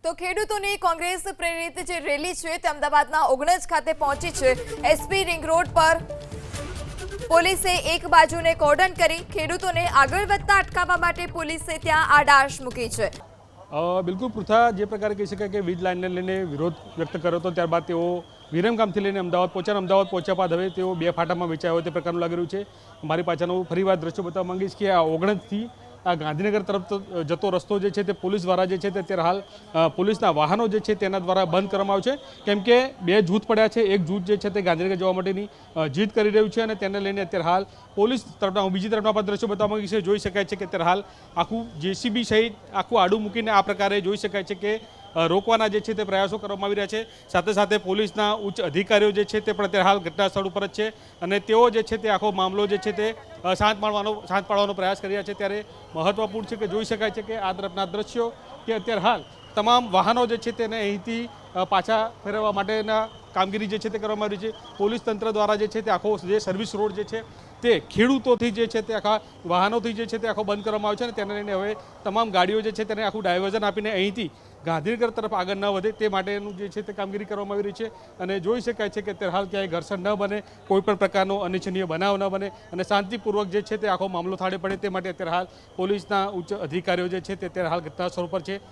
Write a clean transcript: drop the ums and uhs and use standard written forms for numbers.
તો ખેડૂતોની કોંગ્રેસ પ્રેરિત જે રેલી છે તે અમદાવાદના ઓગણજ ખાતે પહોંચી છે। એસપી રિંગ રોડ પર પોલીસે એક બાજુને કોર્ડન કરી ખેડૂતોને આગળ વધતા અટકાવવા માટે પોલીસે ત્યાં આડાશ મૂકી છે। બિલકુલ પૃથા જે પ્રકારે કહી શકાય કે વીજ લાઇનને લઈને વિરોધ વ્યક્ત કર્યો હતો, ત્યારબાદ તેઓ વિરમગામથી લઈને અમદાવાદ પહોંચ્યા। અમદાવાદ પહોંચ્યા બાદ હવે તેઓ બે ફાટામાં વેચાયા હોય તે પ્રકારનું લાગી રહ્યું છે। મારી પાછળનું ફરીવાર દ્રશ્યો બતાવવા માંગીશ કે આ ઓગણજથી આ ગાંધીનગર તરફ જતો રસ્તો જે છે તે પોલીસ દ્વારા જે છે તે અત્યારે હાલ પોલીસના વાહનો જે છે તેના દ્વારા બંધ કરવામાં આવ્યો છે, કેમ કે બે જૂથ પડ્યા છે। એક જૂથ જે છે તે ગાંધીનગર જવા માટેની જીદ કરી રહ્યું છે અને તેને લઈને અત્યારે હાલ પોલીસ તરફના હું બીજી તરફના પણ દ્રશ્યો બતાવવા માંગીશ। જોઈ શકાય છે કે અત્યારે હાલ આખું જેસીબી સહિત આખું આડું મૂકીને આ પ્રકારે જોઈ શકાય છે કે રોકવાના જે છે તે પ્રયાસો કરવામાં આવી રહ્યા છે। સાથે સાથે પોલીસના ઉચ્ચ અધિકારીઓ જે છે તે પણ અત્યારે હાલ ઘટના સ્થળ ઉપર જ છે અને તેઓ જે છે તે આખો મામલો જે છે તે શાંત પાડવાનો પ્રયાસ કરી રહ્યા છે। ત્યારે મહત્વપૂર્ણ છે કે જોઈ શકાય છે કે આ તરફના દ્રશ્યો કે અત્યારે હાલ તમામ વાહનો જે છે તેને અહીંથી પાછા ફેરવવા માટેના કામગીરી જે છે તે કરવામાં આવી છે। પોલીસ તંત્ર દ્વારા જે છે તે આખો જે સર્વિસ રોડ જે છે તે ખેડૂતોથી જે છે તે આખા વાહનોથી જે છે તે આખો બંધ કરવામાં આવ્યો છે અને તેને લઈને હવે તમામ ગાડીઓ જે છે તેને આખું ડાયવર્ઝન આપીને અહીંથી ગાંધીનગર તરફ આગળ ન વધે તે માટેનું જે છે તે કામગીરી કરવામાં આવી રહી છે। અને જોઈ શકાય છે કે અત્યારે હાલ ક્યાંય ઘર્ષણ ન બને, કોઈ પણ પ્રકારનો અનિચ્છનીય બનાવ ન બને અને શાંતિપૂર્વક જે છે તે આખો મામલો થાળે પડે તે માટે અત્યારે હાલ પોલીસના ઉચ્ચ અધિકારીઓ જે છે તે અત્યારે હાલ ઘટના સ્થળ પર છે।